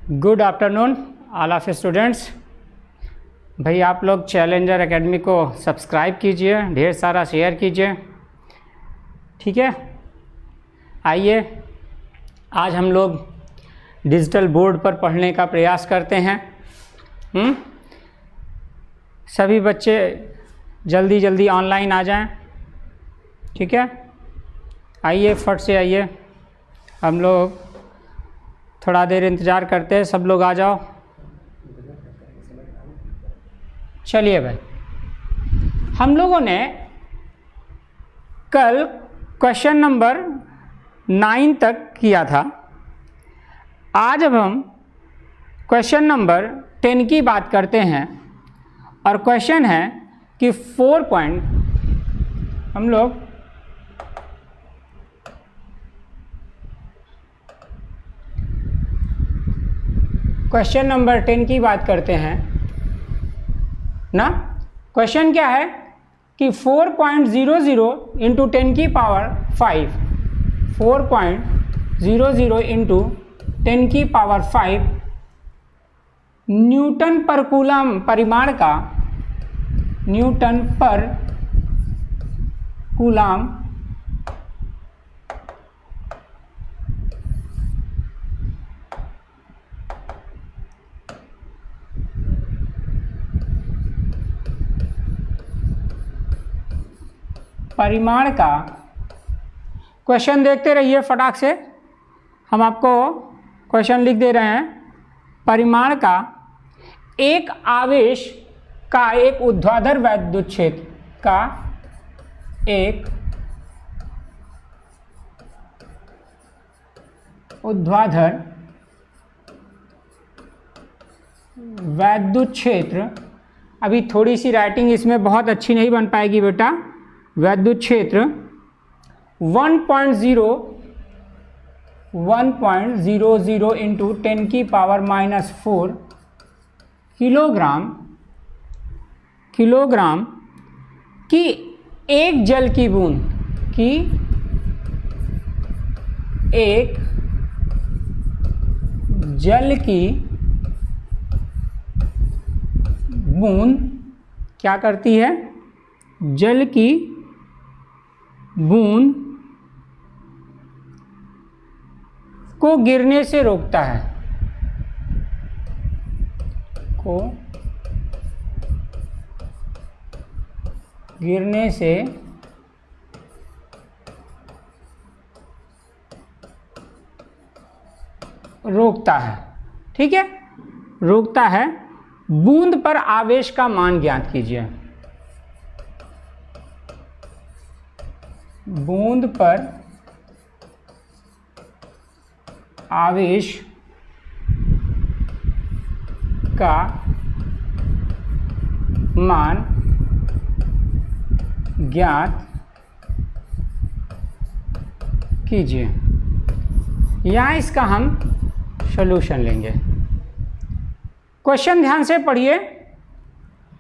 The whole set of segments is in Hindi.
Good afternoon all of students. भाई आप लोग चैलेंजर एकेडमी को सब्सक्राइब कीजिए, ढेर सारा शेयर कीजिए, ठीक है। आइए आज हम लोग डिजिटल बोर्ड पर पढ़ने का प्रयास करते हैं। सभी बच्चे जल्दी जल्दी ऑनलाइन आ जाएं, ठीक है। आइए फट से आइए, हम लोग थोड़ा देर इंतज़ार करते हैं, सब लोग आ जाओ। चलिए भाई, हम लोगों ने कल क्वेश्चन नंबर 9 तक किया था। आज अब हम क्वेश्चन नंबर 10 की बात करते हैं और क्वेश्चन है कि 4 पॉइंट हम लोग क्वेश्चन नंबर 10 की बात करते हैं ना। क्वेश्चन क्या है कि 4.00 इंटू 10 की पावर 5, 4.00 इंटू 10 की पावर 5 न्यूटन पर कूलम परिमाण का, न्यूटन पर कूलम परिमाण का, क्वेश्चन देखते रहिए फटाक से, हम आपको क्वेश्चन लिख दे रहे हैं। परिमाण का एक आवेश का एक ऊर्ध्वाधर वैद्युत क्षेत्र का एक ऊर्ध्वाधर वैद्युत क्षेत्र, अभी थोड़ी सी राइटिंग इसमें बहुत अच्छी नहीं बन पाएगी बेटा। वैद्युत क्षेत्र 1.00 इंटू 10 की पावर -4 किलोग्राम की एक जल की बूंद की, एक जल की बूंद क्या करती है? जल की बूंद को गिरने से रोकता है, को गिरने से रोकता है, ठीक है, रोकता है। बूंद पर आवेश का मान ज्ञात कीजिए। बूंद पर आवेश का मान ज्ञात कीजिए। यहाँ इसका हम सॉल्यूशन लेंगे। क्वेश्चन ध्यान से पढ़िए।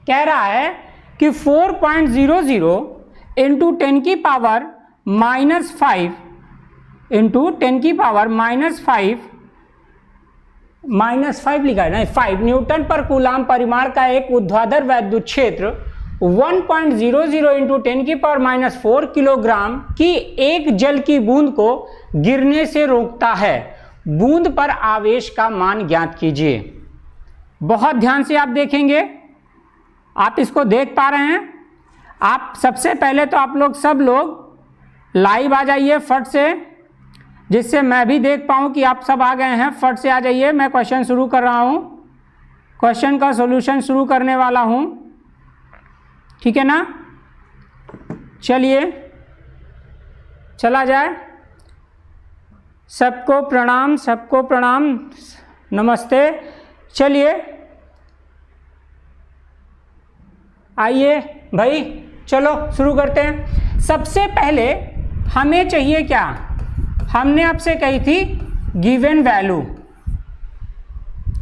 कह रहा है कि 4.00 इंटू 10 की पावर -5 इंटू 10 की पावर -5 लिखा है ना, 5 न्यूटन पर कूलम परिमाण का एक ऊर्ध्वाधर वैद्युत क्षेत्र 1.00 इंटू 10 की पावर -4 किलोग्राम की एक जल की बूंद को गिरने से रोकता है। बूंद पर आवेश का मान ज्ञात कीजिए। बहुत ध्यान से आप देखेंगे, आप इसको देख पा रहे हैं। आप सबसे पहले तो आप लोग सब लोग लाइव आ जाइए फट से, जिससे मैं भी देख पाऊँ कि आप सब आ गए हैं। फट से आ जाइए, मैं क्वेश्चन शुरू कर रहा हूँ, क्वेश्चन का सॉल्यूशन शुरू करने वाला हूँ, ठीक है ना। चलिए चला जाए। सबको प्रणाम, सबको प्रणाम, नमस्ते। चलिए आइए भाई, चलो शुरू करते हैं। सबसे पहले हमें चाहिए क्या? हमने आपसे कही थी गिवन वैल्यू।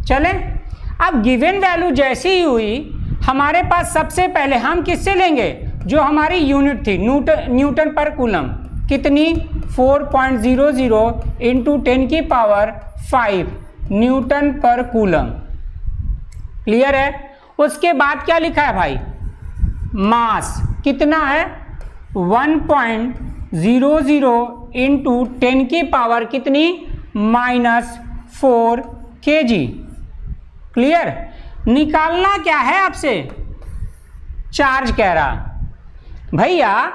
चलें, अब गिवन वैल्यू जैसी ही हुई हमारे पास, सबसे पहले हम किससे लेंगे? जो हमारी यूनिट थी न्यूटन पर कूलम, कितनी? 4.00 इंटू 10 की पावर 5 न्यूटन पर कूलम। क्लियर है। उसके बाद क्या लिखा है भाई, मास कितना है 1.00 इंटू 10 की पावर कितनी -4 kg। क्लियर। निकालना क्या है आपसे, चार्ज कह रहा भैया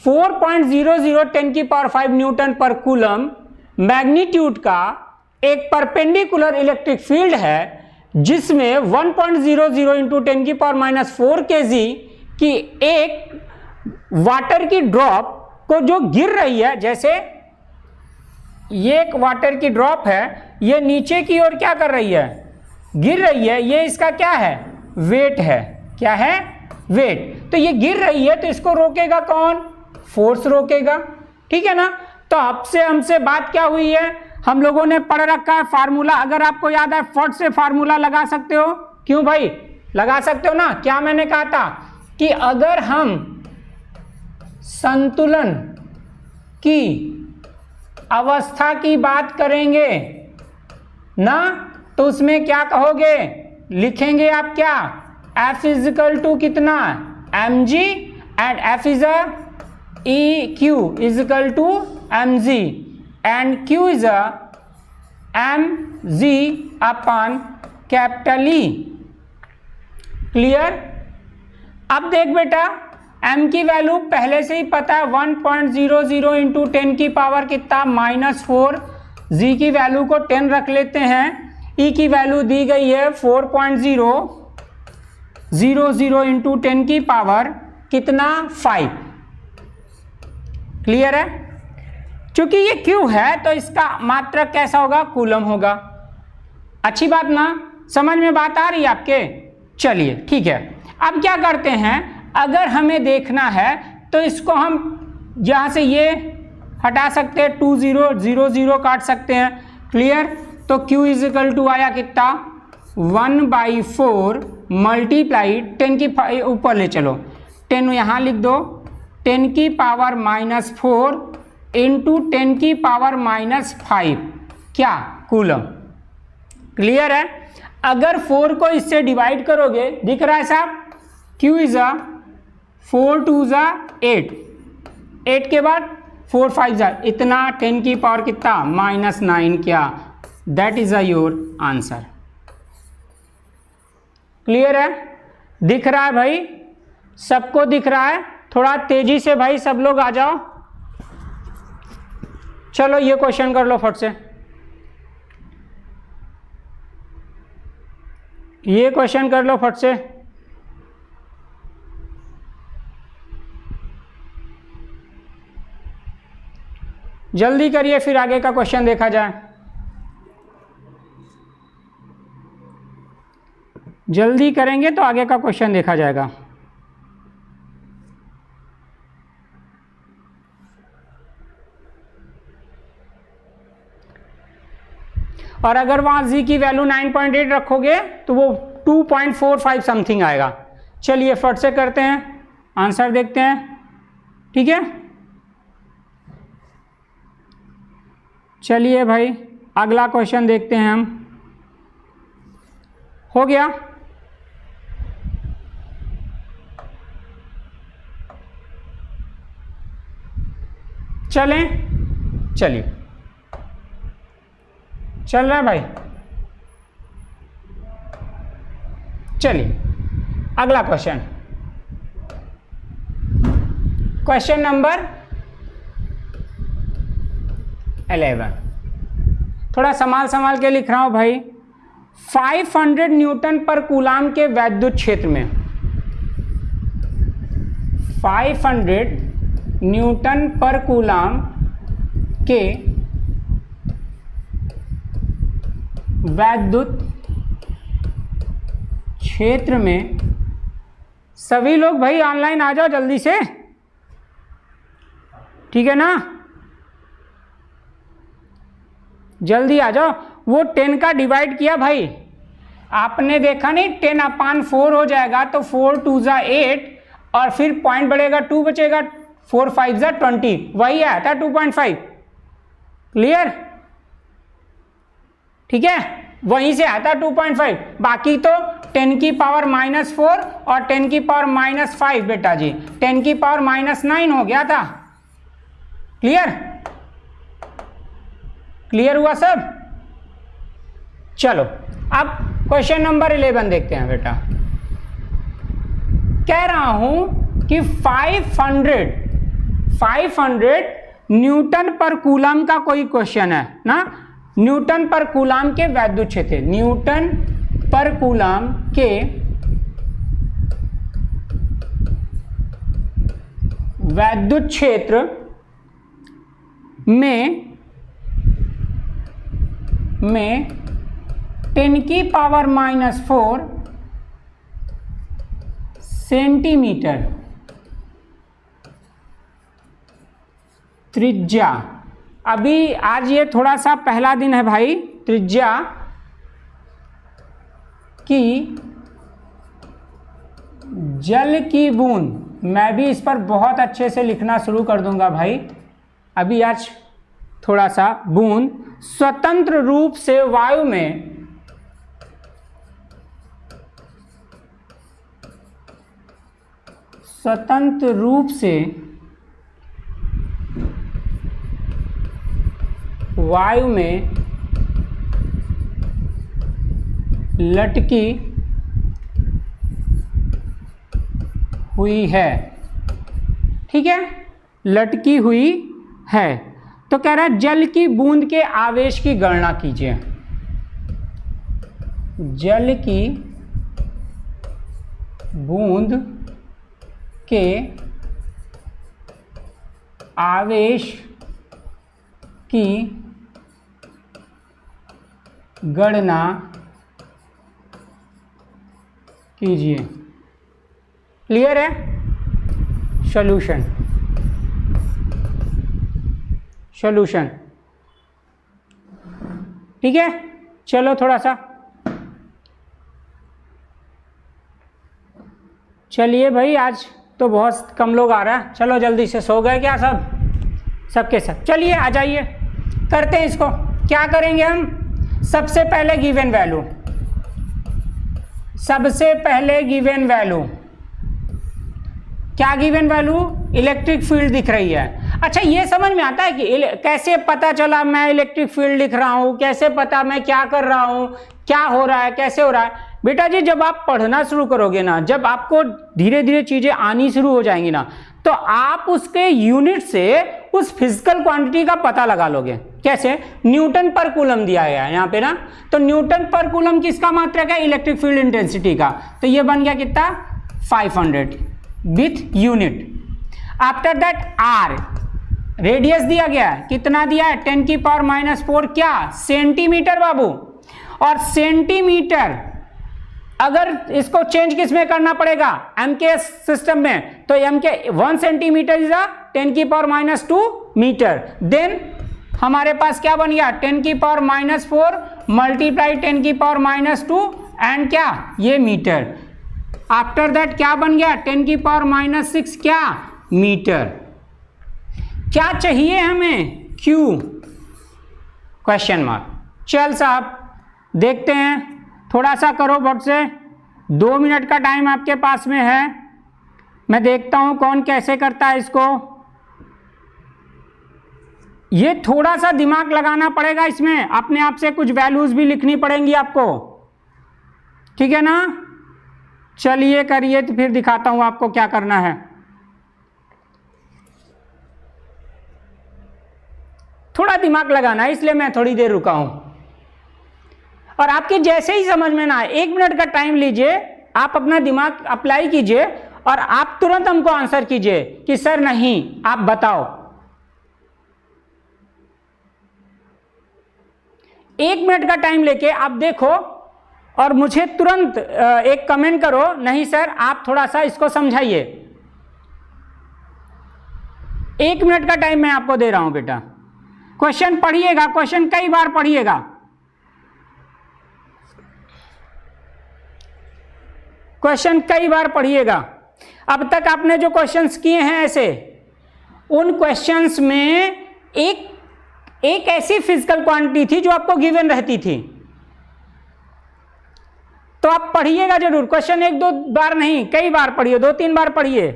4.00 10 की पावर 5 न्यूटन पर कूलम मैग्नीट्यूड का एक परपेंडिकुलर इलेक्ट्रिक फील्ड है जिसमें 1.00 इंटू 10 की पावर -4 kg की एक वाटर की ड्रॉप को जो गिर रही है, जैसे ये एक वाटर की ड्रॉप है, ये नीचे की ओर क्या कर रही है, गिर रही है, ये इसका क्या है, वेट है। क्या है, वेट। तो ये गिर रही है तो इसको रोकेगा कौन, फोर्स रोकेगा। ठीक है ना। तो आपसे हमसे बात क्या हुई है, हम लोगों ने पढ़ रखा है फार्मूला, अगर आपको याद है फट से फार्मूला लगा सकते हो। क्यों भाई, लगा सकते हो ना। क्या मैंने कहा था कि अगर हम संतुलन की अवस्था की बात करेंगे ना, तो उसमें क्या कहोगे, लिखेंगे आप क्या, F इजिकल टू कितना mg and F is a E Q is equal to mg and Q is a mg upon capital E। Clear. अब देख बेटा, m की वैल्यू पहले से ही पता है 1.00 इंटू 10 की पावर कितना -4, g की वैल्यू को 10 रख लेते हैं, e की वैल्यू दी गई है 4.000 इंटू 10 की पावर कितना 5। क्लियर है। चूंकि ये q है तो इसका मात्रक कैसा होगा, कूलम होगा। अच्छी बात ना, समझ में बात आ रही है आपके। चलिए ठीक है। अब क्या करते हैं, अगर हमें देखना है तो इसको हम यहाँ से ये हटा सकते हैं, 2 0 0 0 काट सकते हैं। क्लियर। तो q इजिकल टू आया कितना 1/4 मल्टीप्लाई 10 की ऊपर ले चलो, 10 यहाँ लिख दो, 10 की पावर -4 इंटू 10 की पावर -5 क्या, कूलम। क्लियर है। अगर 4 को इससे डिवाइड करोगे, दिख रहा है साहब, q इज अ 4 2 8, 8 के बाद 4 5 इतना, 10 की पावर कितना -9 क्या, that is a your answer. Clear है। दिख रहा है भाई, सबको दिख रहा है। थोड़ा तेजी से भाई सब लोग आ जाओ। चलो ये क्वेश्चन कर लो फट से, ये क्वेश्चन कर लो फट से। जल्दी करिए फिर आगे का क्वेश्चन देखा जाए। जल्दी करेंगे तो आगे का क्वेश्चन देखा जाएगा। और अगर वहां z की वैल्यू 9.8 रखोगे तो वो 2.45 समथिंग आएगा। चलिए फट से करते हैं, आंसर देखते हैं। ठीक है। चलिए भाई अगला क्वेश्चन देखते हैं हम। हो गया। चलें, चलिए चल रहा है भाई। चलिए अगला क्वेश्चन, क्वेश्चन नंबर 11। थोड़ा संभाल के लिख रहा हूं भाई। 500 न्यूटन पर कूलाम के वैद्युत क्षेत्र में 500 न्यूटन पर कूलाम के वैद्युत क्षेत्र में, सभी लोग भाई ऑनलाइन आ जाओ जल्दी से, ठीक है ना, जल्दी आ जाओ। वो 10 का डिवाइड किया भाई, आपने देखा नहीं, 10/4 हो जाएगा तो 4 2 8 और फिर पॉइंट बढ़ेगा 2 बचेगा, 4 5 20, वही आया था 2.5। क्लियर। ठीक है, वहीं से आता 2.5, बाकी तो 10 की पावर -4 और 10 की पावर -5 बेटा जी 10 की पावर -9 हो गया था। क्लियर, क्लियर हुआ सब? चलो अब क्वेश्चन नंबर 11 देखते हैं बेटा। कह रहा हूं कि 500 न्यूटन पर कूलम का कोई क्वेश्चन है ना, न्यूटन पर कूलम के वैद्युत क्षेत्र, न्यूटन पर कूलम के वैद्युत क्षेत्र में 10 की पावर -4 सेंटीमीटर त्रिज्या, अभी आज ये थोड़ा सा पहला दिन है भाई, त्रिज्या की जल की बूंद, मैं भी इस पर बहुत अच्छे से लिखना शुरू कर दूंगा भाई। अभी आज थोड़ा सा बूंद स्वतंत्र रूप से वायु में स्वतंत्र रूप से वायु में लटकी हुई है, ठीक है, लटकी हुई है। तो कह रहा है जल की बूंद के आवेश की गणना कीजिए। जल की बूंद के आवेश की गणना कीजिए। क्लियर है? सॉल्यूशन, सॉल्यूशन, ठीक है। चलो थोड़ा सा, चलिए भाई आज तो बहुत कम लोग आ रहा है, चलो जल्दी से, सो गए क्या सब? सबके सब चलिए आ जाइए, करते हैं इसको। क्या करेंगे हम? सबसे पहले गिवन वैल्यू, सबसे पहले गिवन वैल्यू, क्या गिवन वैल्यू? इलेक्ट्रिक फील्ड दिख रही है। अच्छा ये समझ में आता है कि कैसे पता चला मैं इलेक्ट्रिक फील्ड लिख रहा हूं, कैसे पता मैं क्या कर रहा हूं, क्या हो रहा है, कैसे हो रहा है? बेटा जी जब आप पढ़ना शुरू करोगे ना, जब आपको धीरे धीरे चीजें आनी शुरू हो जाएंगी ना, तो आप उसके यूनिट से उस फिजिकल क्वांटिटी का पता लगा लोगे। कैसे? न्यूटन पर कूलम दिया गया है यहाँ पे ना, तो न्यूटन पर कूलम किसका मात्रक है? इलेक्ट्रिक फील्ड इंटेंसिटी का। तो ये बन गया कितना? 500 with unit. After that R, radius दिया गया है, कितना दिया है? 10 की पावर -4 क्या? सेंटीमीटर बाबू। और सेंटीमीटर अगर इसको चेंज किस में करना पड़ेगा? एम के सिस्टम में, तो एम के 1 सेंटीमीटर इज 10 की पावर -2 मीटर। देन हमारे पास क्या बन गया? 10 की पावर -4 मल्टीप्लाई 10 की पावर -2 एंड क्या? ये मीटर। आफ्टर दैट क्या बन गया? 10 की पावर -6 क्या? मीटर। क्या चाहिए हमें? Q question mark. चल साहब देखते हैं, थोड़ा सा करो बट से, 2 मिनट का टाइम आपके पास में है। मैं देखता हूं कौन कैसे करता है इसको। ये थोड़ा सा दिमाग लगाना पड़ेगा इसमें, अपने आप से कुछ वैल्यूज भी लिखनी पड़ेंगी आपको, ठीक है ना? चलिए करिए, तो फिर दिखाता हूं आपको क्या करना है। थोड़ा दिमाग लगाना है, इसलिए मैं थोड़ी देर रुका हूं। और आपके जैसे ही समझ में ना आए, 1 मिनट का टाइम लीजिए, आप अपना दिमाग अप्लाई कीजिए और आप तुरंत हमको आंसर कीजिए कि सर नहीं, आप बताओ। 1 मिनट का टाइम लेके आप देखो और मुझे तुरंत एक कमेंट करो, नहीं सर आप थोड़ा सा इसको समझाइए। 1 मिनट का टाइम मैं आपको दे रहा हूं बेटा। क्वेश्चन पढ़िएगा, क्वेश्चन कई बार पढ़िएगा। क्वेश्चन कई बार पढ़िएगा। अब तक आपने जो क्वेश्चंस किए हैं ऐसे, उन क्वेश्चंस में एक ऐसी फिजिकल क्वांटिटी थी जो आपको गिवन रहती थी। तो आप पढ़िएगा जरूर, क्वेश्चन एक दो बार नहीं, कई बार पढ़िए, 2-3 बार पढ़िए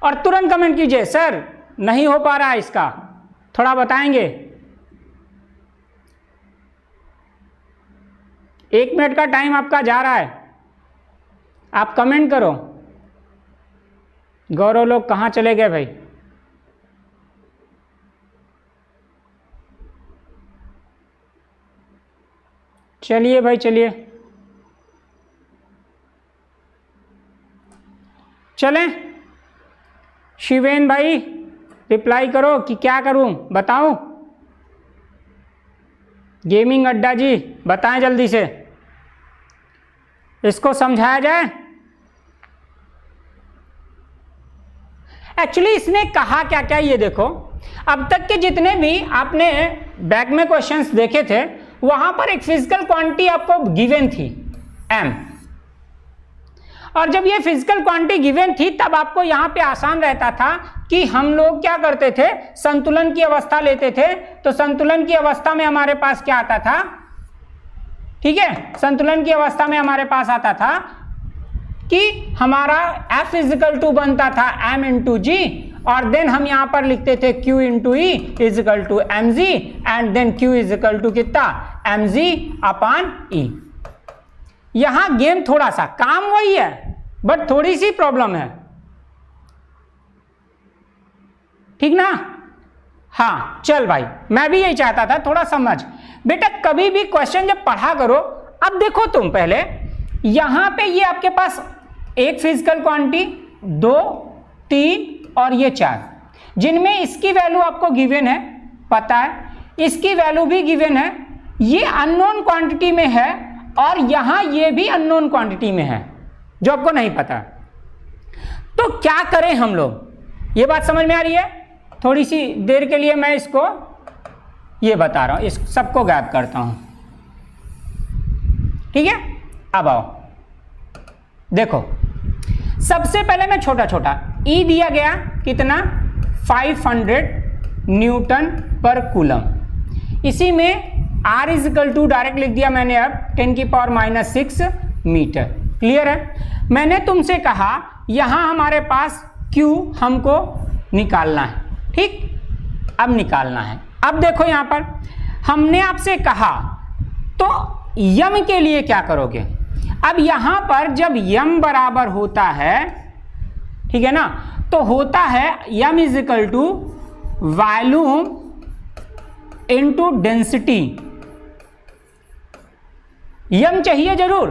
और तुरंत कमेंट कीजिए सर नहीं हो पा रहा है इसका, थोड़ा बताएंगे। 1 मिनट का टाइम आपका जा रहा है, आप कमेंट करो। गौरव लोग कहाँ चले गए भाई? चलिए भाई चलिए, चलें। शिवेन भाई रिप्लाई करो कि क्या करूं, बताऊं? गेमिंग अड्डा जी बताएं जल्दी से, इसको समझाया जाए। एक्चुअली इसने कहा क्या क्या ये देखो, अब तक के जितने भी आपने बैक में क्वेश्चंस देखे थे वहां पर एक फिजिकल क्वांटिटी आपको गिवन थी m, और जब ये फिजिकल क्वांटिटी गिवन थी तब आपको यहां पे आसान रहता था कि हम लोग क्या करते थे, संतुलन की अवस्था लेते थे। तो संतुलन की अवस्था में हमारे पास क्या आता था, ठीक है, संतुलन की अवस्था में हमारे पास आता था कि हमारा F इजिकल टू बनता था m इंटू जी, और देन हम यहां पर लिखते थे Q into E is equal to M G, and then Q is equal to कितना, एम जी अपान ई। यहां गेम थोड़ा सा काम वही है बट थोड़ी सी प्रॉब्लम है, ठीक ना? हाँ चल भाई, मैं भी यही चाहता था, थोड़ा समझ बेटा। कभी भी क्वेश्चन जब पढ़ा करो, अब देखो तुम पहले यहां पे ये आपके पास एक फिजिकल क्वांटिटी, 2, 3 और ये 4, जिनमें इसकी वैल्यू आपको गिवन है, पता है, इसकी वैल्यू भी गिवन है, ये अननोन क्वांटिटी में है, और यहां ये भी अननोन क्वांटिटी में है जो आपको नहीं पता। तो क्या करें हम लोग, ये बात समझ में आ रही है? थोड़ी सी देर के लिए मैं इसको ये बता रहा हूं, इस सबको गायब करता हूं, ठीक है? अब आओ देखो, सबसे पहले मैं छोटा छोटा E दिया गया कितना, 500 न्यूटन पर कूलम, इसी में R इजिकल टू डायरेक्ट लिख दिया मैंने अब 10⁻⁻6 मीटर। क्लियर है? मैंने तुमसे कहा यहां हमारे पास Q हमको निकालना है, ठीक? अब निकालना है। अब देखो यहां पर हमने आपसे कहा तो यम के लिए क्या करोगे? अब यहां पर जब यम बराबर होता है, ठीक है ना, तो होता है m is equal to volume into density. M चाहिए जरूर।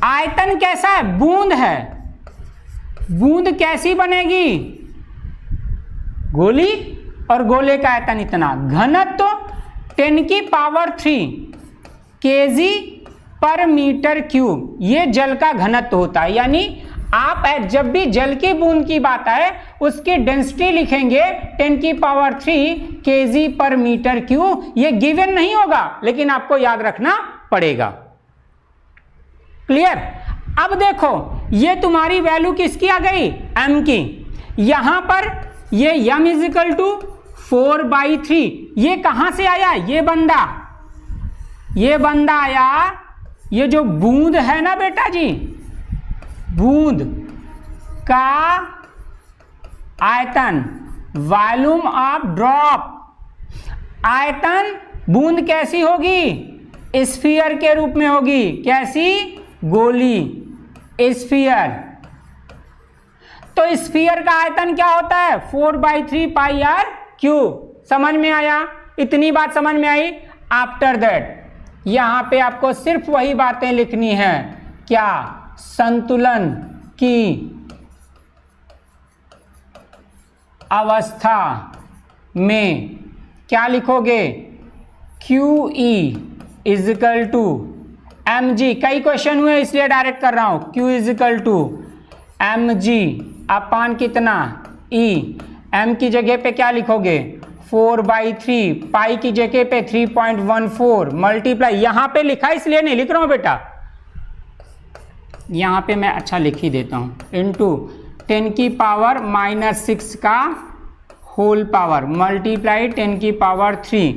आयतन कैसा है? बूंद है। बूंद कैसी बनेगी? गोली, और गोले का आयतन इतना। घनत्व 10⁻³ kg पर मीटर क्यूब, ये जल का घनत्व होता है। यानी आप जब भी जल की बूंद की बात आए उसकी डेंसिटी लिखेंगे 10⁻³ kg पर मीटर क्यूब। ये गिवन नहीं होगा लेकिन आपको याद रखना पड़ेगा। क्लियर? अब देखो ये तुम्हारी वैल्यू किसकी आ गई? m की। यहां पर ये m इजिकल टू 4/3, ये कहां से आया? ये बंदा आया, ये जो बूंद है ना बेटा जी, बूंद का आयतन, वॉल्यूम ऑफ ड्रॉप। आयतन बूंद कैसी होगी? स्फीयर के रूप में होगी। कैसी? गोली, स्फीयर। तो स्फीयर का आयतन क्या होता है? 4/3 πr³। समझ में आया? इतनी बात समझ में आई? आफ्टर दैट यहां पे आपको सिर्फ वही बातें लिखनी है। क्या? संतुलन की अवस्था में क्या लिखोगे? QE is equal to mg। कई क्वेश्चन हुए इसलिए डायरेक्ट कर रहा हूं। Q is equal to mg upon कितना? E। m की जगह पे क्या लिखोगे? 4/3, पाई की जगह पे 3.14 मल्टीप्लाई, यहां पे लिखा इसलिए नहीं लिख रहा हूं बेटा, यहां पे मैं अच्छा लिख ही देता हूं, इनटू 10⁻⁻6 का होल पावर मल्टीप्लाई 10⁻³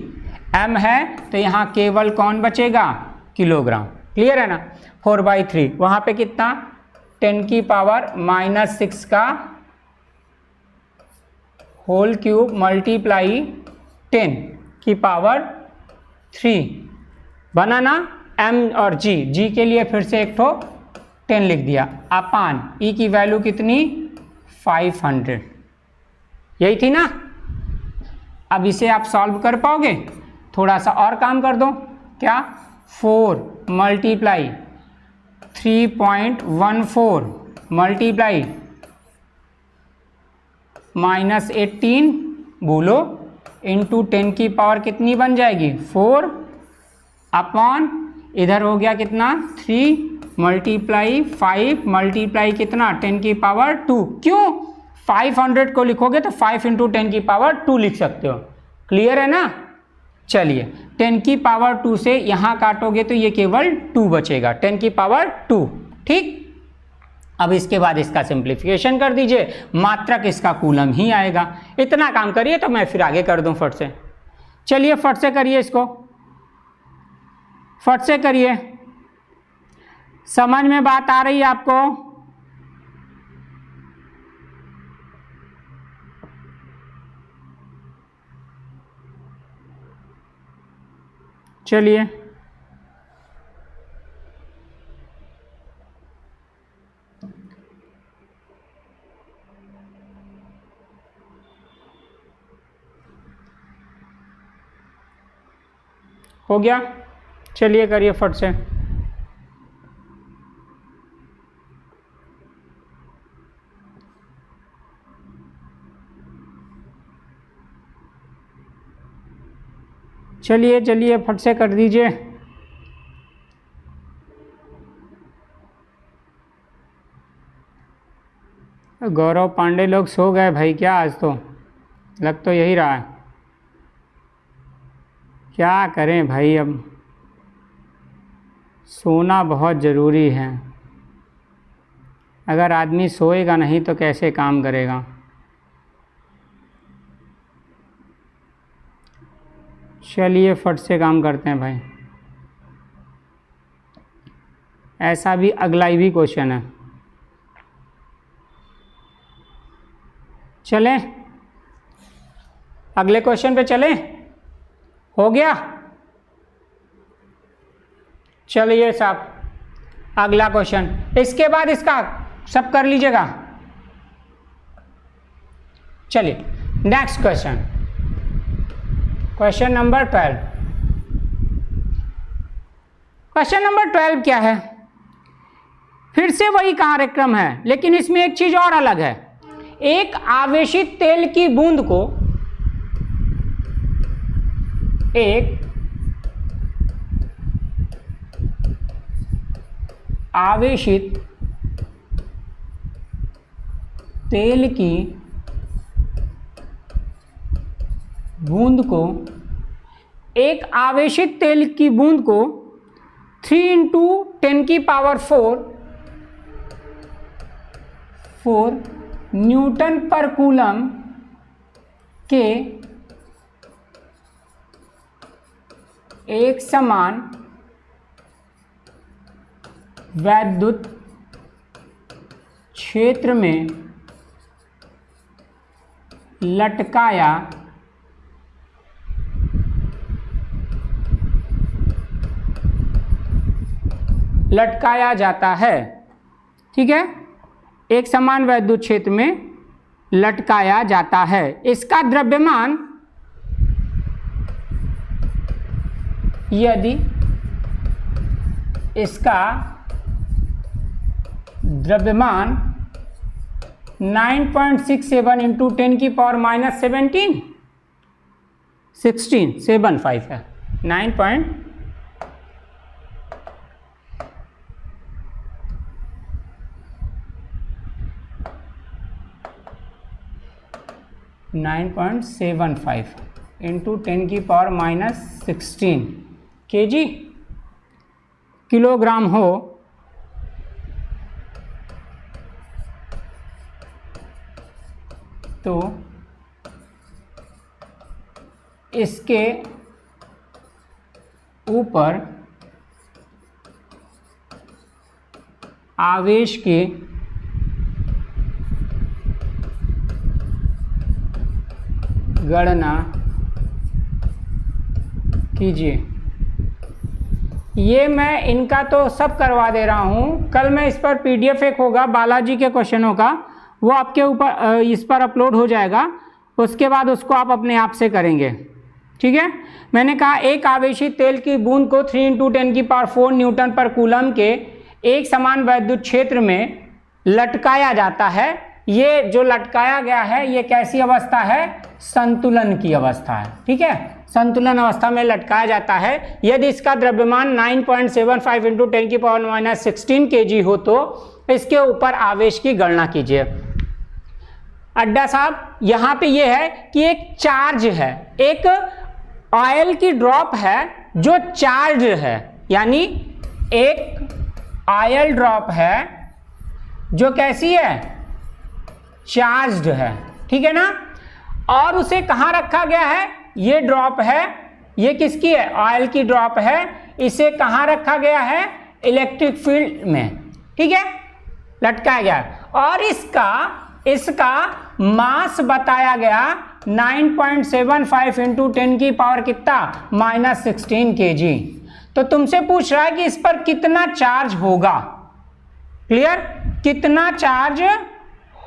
m है तो यहाँ केवल कौन बचेगा, किलोग्राम। क्लियर है ना। 4/3 वहाँ पे कितना, 10⁻⁻6 का होल क्यूब मल्टीप्लाई 10⁻³ बना ना। m और g के लिए फिर से एक ठो 10 लिख दिया, अपान e की वैल्यू कितनी, 500। यही थी ना। अब इसे आप सॉल्व कर पाओगे, थोड़ा सा और काम कर दो। क्या, 4 × 3.14 मल्टीप्लाई -18 बोलो इंटू 10 की पावर कितनी बन जाएगी, 4 अपॉन इधर हो गया कितना, 3 मल्टीप्लाई 5 मल्टीप्लाई कितना, 10 की पावर 2। क्यों, 500 को लिखोगे तो 5 × 10 की पावर 2 लिख सकते हो। क्लियर है ना। चलिए 10 की पावर 2 से यहाँ काटोगे तो ये केवल 2 बचेगा, 10 की पावर 2। ठीक, अब इसके बाद इसका सिंप्लीफिकेशन कर दीजिए, मात्रक इसका कूलम ही आएगा। इतना काम करिए तो मैं फिर आगे कर दूं फट से। चलिए फट से करिए, इसको फट से करिए। समझ में बात आ रही है आपको। चलिए हो गया, चलिए करिए फट से। चलिए चलिए फट से कर दीजिए। गौरव पांडे लोग सो गए भाई क्या, आज तो लग तो यही रहा है। क्या करें भाई, अब सोना बहुत ज़रूरी है। अगर आदमी सोएगा नहीं तो कैसे काम करेगा। चलिए फट से काम करते हैं भाई। ऐसा भी अगला ही भी क्वेश्चन है। चलें अगले क्वेश्चन पे चलें, हो गया। चलिए साहब अगला क्वेश्चन, इसके बाद इसका सब कर लीजिएगा। चलिए next question, question number 12। Question number 12 क्या है, फिर से वही कार्यक्रम है लेकिन इसमें एक चीज और अलग है। एक आवेशित तेल की बूंद को एक आवेशित तेल की बूंद को एक आवेशित तेल की बूंद को 3 × 10⁴ न्यूटन पर कूलम के एक समान वैद्युत क्षेत्र में लटकाया जाता है। ठीक है, एक समान वैद्युत क्षेत्र में लटकाया जाता है। इसका द्रव्यमान यदि इसका द्रव्यमान 9.67 इंटू 10 की पावर -17 1675 है। 9.75 इंटू 10 की पावर -16 kg किलोग्राम हो तो इसके ऊपर आवेश की गणना कीजिए। ये मैं इनका तो सब करवा दे रहा हूँ, कल मैं इस पर पीडीएफ एक होगा बालाजी के क्वेश्चनों का, वो आपके ऊपर इस पर अपलोड हो जाएगा, उसके बाद उसको आप अपने आप से करेंगे। ठीक है, मैंने कहा एक आवेशित तेल की बूंद को 3 × 10⁴ न्यूटन पर कूलम के एक समान वैद्युत क्षेत्र में लटकाया जाता है। ये जो लटकाया गया है ये कैसी अवस्था है? संतुलन की अवस्था है। ठीक है, संतुलन अवस्था में लटकाया जाता है। यदि इसका द्रव्यमान 9.75 × 10⁻16 kg हो तो इसके ऊपर आवेश की गणना कीजिए। अड्डा साहब यहाँ पे ये है कि एक चार्ज है, एक ऑयल की ड्रॉप है जो चार्ज है, यानी एक ऑयल ड्रॉप है जो कैसी है? चार्ज्ड है। ठीक है ना, और उसे कहाँ रखा गया है? ये ड्रॉप है, ये किसकी है? ऑयल की ड्रॉप है। इसे कहाँ रखा गया है? इलेक्ट्रिक फील्ड में। ठीक है, लटकाया गया और इसका मास बताया गया 9.75 × 10⁻⁻16 kg। तो तुमसे पूछ रहा है कि इस पर कितना चार्ज होगा। क्लियर, कितना चार्ज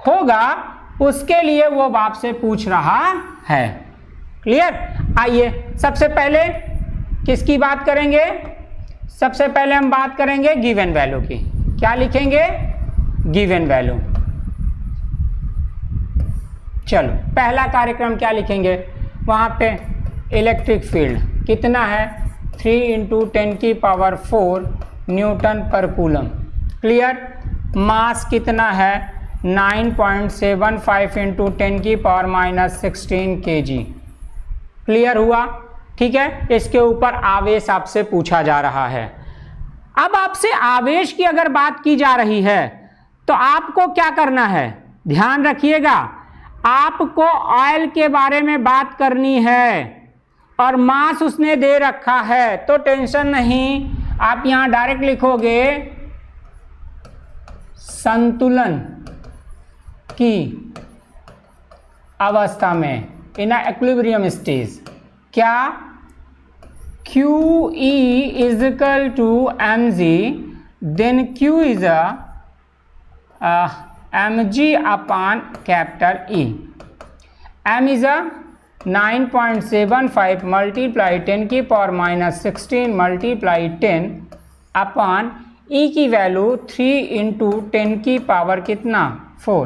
होगा उसके लिए वो आपसे पूछ रहा है। क्लियर, आइए सबसे पहले किसकी बात करेंगे? सबसे पहले हम बात करेंगे गिवन वैल्यू की। क्या लिखेंगे? Given value. चलो पहला कार्यक्रम क्या लिखेंगे? वहाँ पे इलेक्ट्रिक फील्ड कितना है? 3 × 10⁴ न्यूटन पर कूलम। क्लियर, मास कितना है? 9.75 × 10⁻16 kg। क्लियर हुआ? ठीक है, इसके ऊपर आवेश आपसे पूछा जा रहा है। अब आपसे आवेश की अगर बात की जा रही है तो आपको क्या करना है? ध्यान रखिएगा, आपको ऑयल के बारे में बात करनी है और मास उसने दे रखा है, तो टेंशन नहीं, आप यहां डायरेक्ट लिखोगे संतुलन की अवस्था में, इन इक्विलिब्रियम स्टेज। क्या? QE = mg, then Q is mg/E. m is 9.75 × 10⁻16 × 10 upon E की वैल्यू 3 × 10⁻⁴ कितना? 4।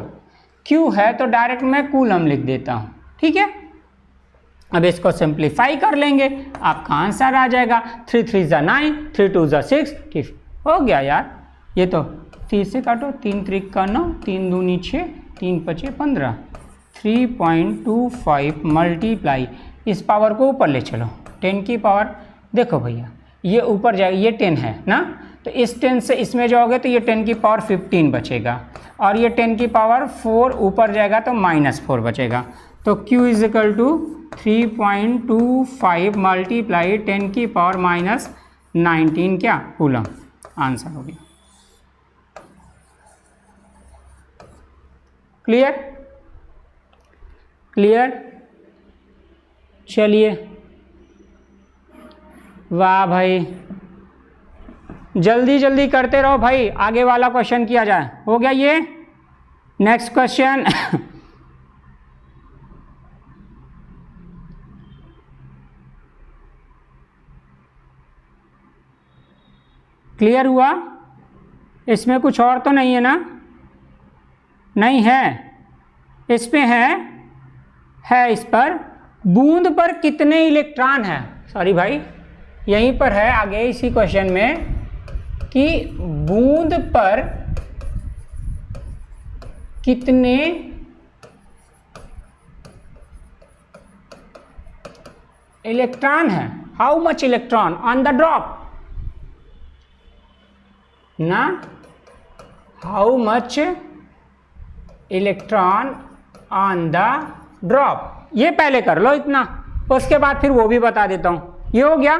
Q है तो डायरेक्ट मैं कूलम लिख देता हूँ। ठीक है, अब इसको सिंप्लीफाई कर लेंगे, आपका आंसर आ जाएगा 3 × 3 = 9, 3 × 2 = 6। ठीक हो गया यार, ये तो 3 से काटो, 3 × 3 = 9, 3 × 2 = 6, 3 × 5 = 15। 3.25 मल्टीप्लाई, इस पावर को ऊपर ले चलो, 10 की पावर, देखो भैया ये ऊपर जाएगा, ये 10 है ना, तो इस 10 से इसमें जाओगे तो ये 10 की पावर 15 बचेगा, और ये 10 की पावर 4 ऊपर जाएगा तो -4 बचेगा। तो Q = 3.25 मल्टीप्लाई 10 की पावर -19 क्या? कूलम। आंसर हो गया। क्लियर? क्लियर, चलिए, वाह भाई, जल्दी जल्दी करते रहो भाई, आगे वाला क्वेश्चन किया जाए। हो गया ये? नेक्स्ट क्वेश्चन क्लियर हुआ? इसमें कुछ और तो नहीं है ना? नहीं है, इस पे है इस पर बूंद पर कितने इलेक्ट्रॉन हैं? सॉरी भाई, यहीं पर है आगे इसी क्वेश्चन में कि बूंद पर कितने इलेक्ट्रॉन हैं? How much electron on the drop, ना how much electron on the drop. ये पहले कर लो इतना, उसके बाद फिर वो भी बता देता हूं। ये हो गया?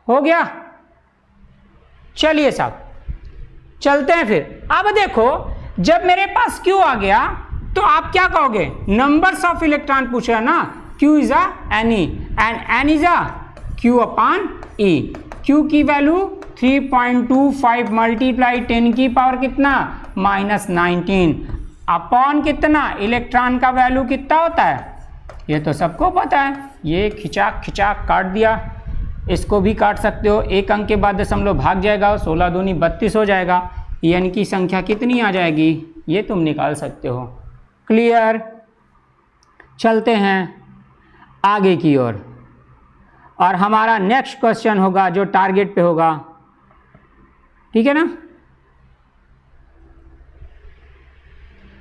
हो गया। चलिए साहब चलते हैं फिर। अब देखो जब मेरे पास Q आ गया तो आप क्या कहोगे, नंबर्स ऑफ इलेक्ट्रॉन पूछ रहा ना, Q is a Ne and N is a Q upon E। Q की वैल्यू 3.25 मल्टीप्लाई 10 की पावर कितना -19 अपॉन कितना, इलेक्ट्रॉन का वैल्यू कितना होता है ये तो सबको पता है। ये खिंचाक खिंचाक काट दिया, इसको भी काट सकते हो, एक अंक के बाद दशमलव भाग जाएगा, 16 दूनी 32 हो जाएगा, यानी की संख्या कितनी आ जाएगी ये तुम निकाल सकते हो। क्लियर। चलते हैं आगे की ओर और हमारा नेक्स्ट क्वेश्चन होगा जो टारगेट पे होगा, ठीक है ना,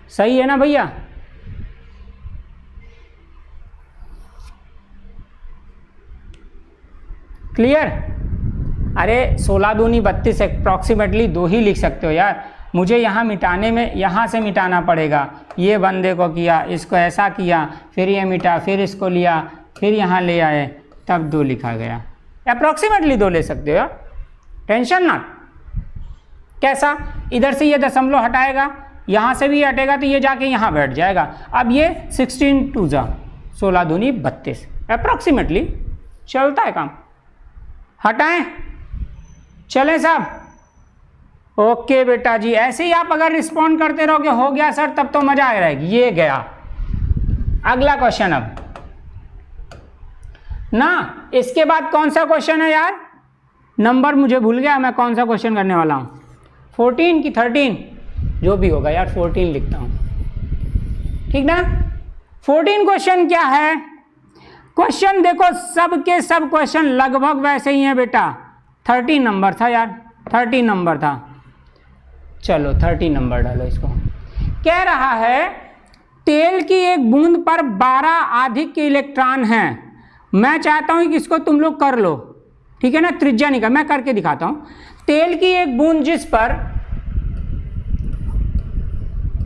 सही है ना भैया। क्लियर। अरे 16 दूनी 32 अप्रॉक्सीमेटली 2 ही लिख सकते हो यार, मुझे यहाँ मिटाने में यहाँ से मिटाना पड़ेगा, ये बंदे को किया, इसको ऐसा किया, फिर ये मिटा, फिर इसको लिया, फिर यहाँ ले आए, तब 2 लिखा गया। अप्रॉक्सीमेटली 2 ले सकते हो यार, टेंशन ना। कैसा, इधर से ये दशमलव हटाएगा, यहाँ से भी हटेगा तो ये जाके यहाँ बैठ जाएगा। अब ये 16 2 16 दूनी 32 अप्रॉक्सीमेटली चलता है काम। हटाएं, चलें साहब। ओके बेटा जी, ऐसे ही आप अगर रिस्पॉन्ड करते रहोगे हो गया सर तब तो मजा आ रहेगी। ये गया अगला क्वेश्चन। अब ना इसके बाद कौन सा क्वेश्चन है यार, नंबर मुझे भूल गया मैं कौन सा क्वेश्चन करने वाला हूँ, 14 की 13 जो भी होगा यार, 14 लिखता हूँ, ठीक ना। 14 क्वेश्चन क्या है, क्वेश्चन देखो सब के सब क्वेश्चन लगभग वैसे ही हैं बेटा। 13 नंबर था यार, 13 नंबर था, चलो 13 नंबर डालो इसको। कह रहा है तेल की एक बूंद पर 12 अधिक के इलेक्ट्रॉन हैं। मैं चाहता हूं कि इसको तुम लोग कर लो, ठीक है ना, त्रिज्या निकाल, मैं करके दिखाता हूं। तेल की एक बूंद जिस पर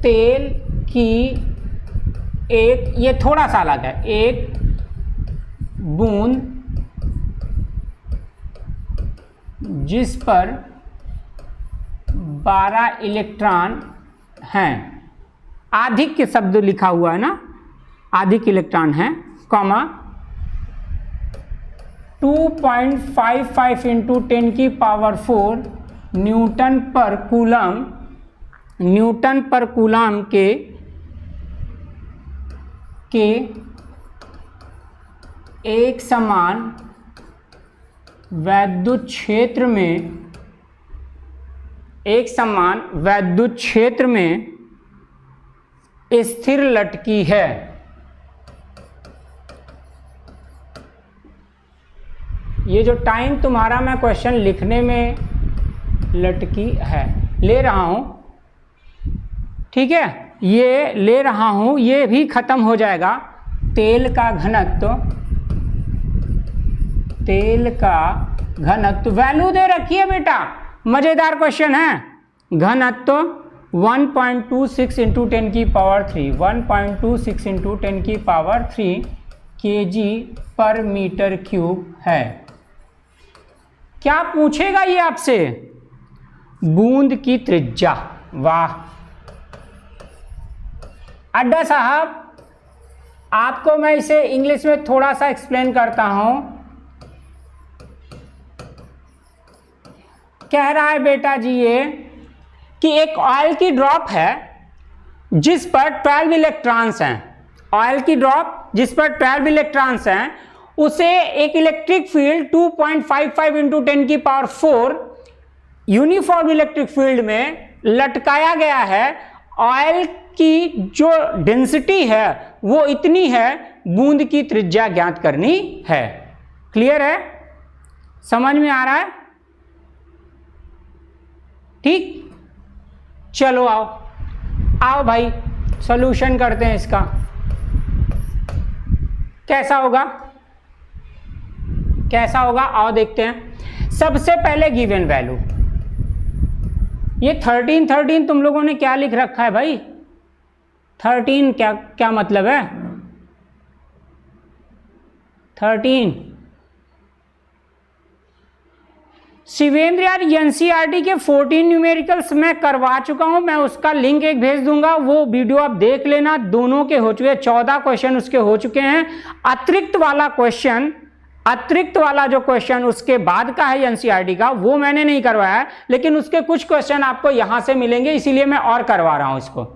तेल की एक, ये थोड़ा सा अलग है, एक बूंद जिस पर 12 इलेक्ट्रॉन हैं, अधिक के शब्द लिखा हुआ है ना, अधिक इलेक्ट्रॉन हैं, कॉमा 2.55 इंटू 10 की पावर 4 न्यूटन पर कूलम, न्यूटन पर कूलम के एक समान वैद्युत क्षेत्र में, एक समान वैद्युत क्षेत्र में स्थिर लटकी है। ये जो टाइम तुम्हारा मैं क्वेश्चन लिखने में लटकी है ले रहा हूं, ठीक है, ये ले रहा हूं, ये भी खत्म हो जाएगा। तेल का घनत्व, तेल का घनत्व वैल्यू दे रखी है बेटा, मजेदार क्वेश्चन है। घनत्व 1.26 इंटू 10 की पावर 3, 1.26 इंटू 10 की पावर 3 kg पर मीटर क्यूब है। क्या पूछेगा ये आपसे, बूंद की त्रिज्या। वाह अड्डा साहब, आपको मैं इसे इंग्लिश में थोड़ा सा एक्सप्लेन करता हूं। कह रहा है बेटा जी ये कि एक ऑयल की ड्रॉप है जिस पर 12 इलेक्ट्रॉन्स हैं, ऑयल की ड्रॉप जिस पर 12 इलेक्ट्रॉन्स हैं, उसे एक इलेक्ट्रिक फील्ड 2.55 इंटू 10 की पावर 4 यूनिफॉर्म इलेक्ट्रिक फील्ड में लटकाया गया है। ऑयल की जो डेंसिटी है वो इतनी है, बूंद की त्रिज्या ज्ञात करनी है। क्लियर है, समझ में आ रहा है, ठीक। चलो आओ आओ भाई सॉल्यूशन करते हैं इसका। कैसा होगा, कैसा होगा आओ देखते हैं। सबसे पहले गिवन वैल्यू, ये 13 तुम लोगों ने क्या लिख रखा है भाई, 13 क्या क्या मतलब है, 13 शिवेंद्र यार एनसीईआरटी के 14 न्यूमेरिकल्स मैं करवा चुका हूं, मैं उसका लिंक एक भेज दूंगा, वो वीडियो आप देख लेना। दोनों के हो चुके 14 क्वेश्चन उसके हो चुके हैं। अतिरिक्त वाला जो क्वेश्चन उसके बाद का है एनसीईआरटी का, वो मैंने नहीं करवाया है, लेकिन उसके कुछ क्वेश्चन आपको यहां से मिलेंगे, इसीलिए मैं और करवा रहा हूं इसको।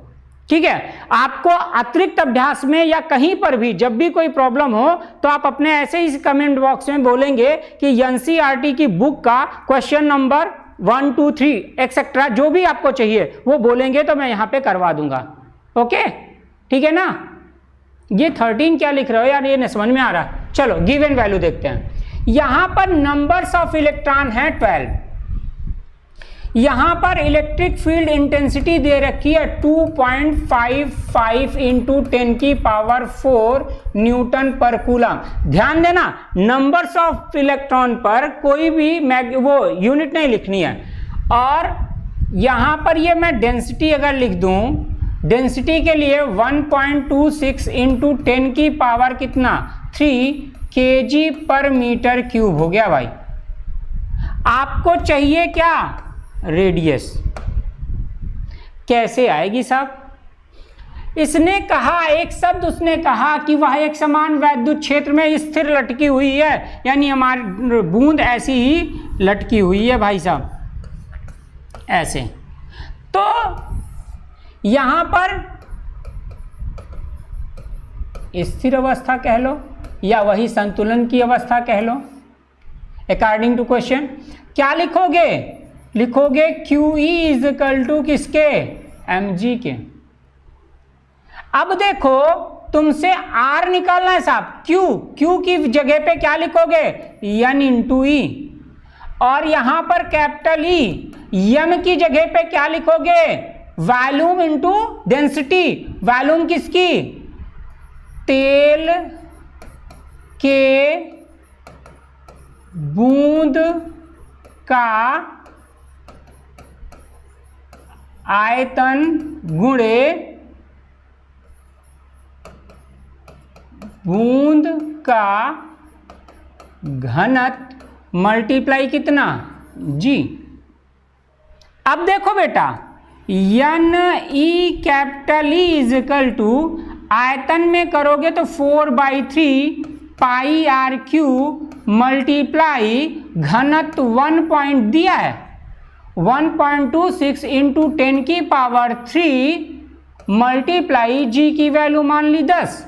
ठीक है, आपको अतिरिक्त अभ्यास में या कहीं पर भी जब भी कोई प्रॉब्लम हो तो आप अपने ऐसे ही कमेंट बॉक्स में बोलेंगे कि एनसीईआरटी की बुक का क्वेश्चन नंबर 1 2 3 एक्सेट्रा जो भी आपको चाहिए वो बोलेंगे, तो मैं यहां पे करवा दूंगा। ओके, ठीक है ना। ये 13 क्या लिख रहे हो यार, ये नहीं समझ में आ रहा। चलो गिवन वैल्यू देखते हैं। यहां पर नंबर्स ऑफ इलेक्ट्रॉन है 12। यहां पर इलेक्ट्रिक फील्ड इंटेंसिटी दे रखी है 2.55 इंटू 10 की पावर 4 न्यूटन पर कूलम। ध्यान देना, नंबर्स ऑफ इलेक्ट्रॉन पर कोई भी वो यूनिट नहीं लिखनी है। और यहां पर ये मैं डेंसिटी अगर लिख दूं, डेंसिटी के लिए 1.26 इंटू 10 की पावर कितना 3 kg पर मीटर क्यूब हो गया भाई। आपको चाहिए क्या, रेडियस। कैसे आएगी साहब? इसने कहा एक शब्द, उसने कहा कि वह एक समान वैद्युत क्षेत्र में स्थिर लटकी हुई है, यानी हमारी बूंद ऐसी ही लटकी हुई है भाई साहब, ऐसे। तो यहां पर स्थिर अवस्था कह लो या वही संतुलन की अवस्था कह लो, अकॉर्डिंग टू क्वेश्चन। क्या लिखोगे? लिखोगे QE इज इक्वल टू किसके, mg के। अब देखो तुमसे R निकालना है साहब, Q की जगह पे क्या लिखोगे, N इंटू E। और यहां पर कैपिटल E, M की जगह पे क्या लिखोगे, वॉल्यूम इंटू डेंसिटी। वॉल्यूम किसकी, तेल के बूंद का आयतन गुणे बूंद का घनत्व मल्टीप्लाई कितना, G। अब देखो बेटा, and E capital E is equal to आयतन में करोगे तो 4/3 पाई आर क्यू मल्टीप्लाई घनत्व 1 पॉइंट दिया है 1.26 इंटू 10 की पावर 3 मल्टीप्लाई जी की वैल्यू मान ली 10।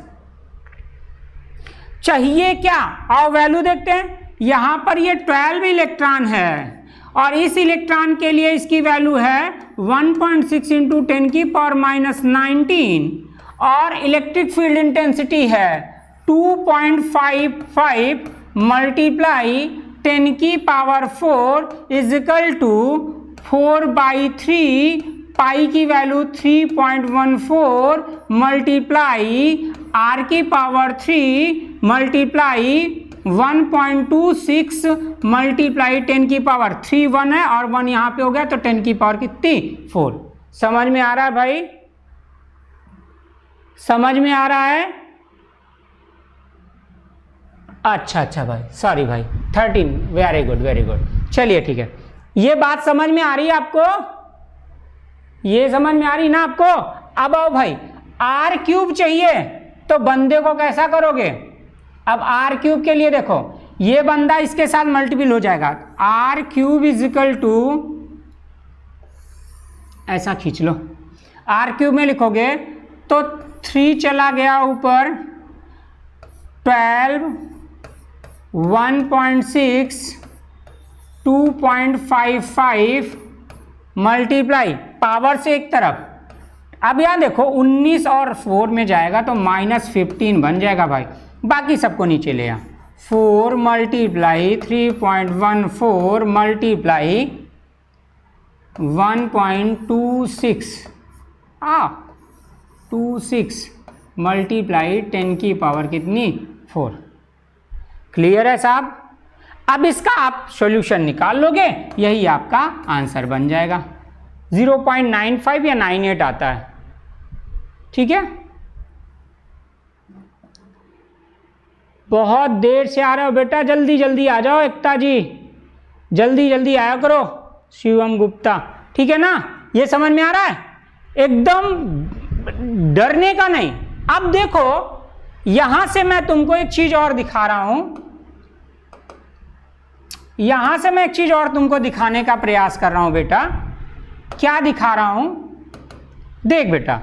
चाहिए क्या, आओ वैल्यू देखते हैं। यहां पर ये 12 इलेक्ट्रॉन है और इस इलेक्ट्रॉन के लिए इसकी वैल्यू है 1.6 इंटू 10 की पावर -19 और इलेक्ट्रिक फील्ड इंटेंसिटी है 2.55 मल्टीप्लाई 10 की पावर 4 इज इक्वल टू 4/3 पाई की वैल्यू 3.14 मल्टीप्लाई आर की पावर 3 मल्टीप्लाई 1.26 मल्टीप्लाई 10 की पावर 3 1 है और 1 यहां पे हो गया तो 10 की पावर कितनी 4। समझ में आ रहा है भाई, समझ में आ रहा है? अच्छा भाई, सॉरी भाई 13, वेरी गुड वेरी गुड। चलिए ठीक है, ये बात समझ में आ रही है आपको, ये समझ में आ रही ना आपको। अब आओ भाई, आर क्यूब चाहिए तो बंदे को कैसा करोगे। अब आर क्यूब के लिए देखो, ये बंदा इसके साथ मल्टीपल हो जाएगा, R cube is equal to, ऐसा खींच लो, आर क्यूब में लिखोगे तो 3 चला गया ऊपर, 12 1.6 2.55 मल्टीप्लाई पावर से एक तरफ। अब यहां देखो 19 और 4 में जाएगा तो -15 बन जाएगा भाई, बाकी सबको नीचे ले आ। 4 मल्टीप्लाई 3.14 मल्टीप्लाई 1.26 26 मल्टीप्लाई 10 की पावर कितनी 4। क्लियर है साहब? अब इसका आप सॉल्यूशन निकाल लोगे, यही आपका आंसर बन जाएगा। 0.95 या 98 आता है, ठीक है। बहुत देर से आ रहे हो बेटा, जल्दी जल्दी आ जाओ एकता जी, जल्दी जल्दी आया करो शिवम गुप्ता, ठीक है ना। ये समझ में आ रहा है, एकदम डरने का नहीं। अब देखो यहां से मैं तुमको एक चीज और दिखा रहा हूं, यहां से मैं एक चीज और तुमको दिखाने का प्रयास कर रहा हूं बेटा। क्या दिखा रहा हूं, देख बेटा,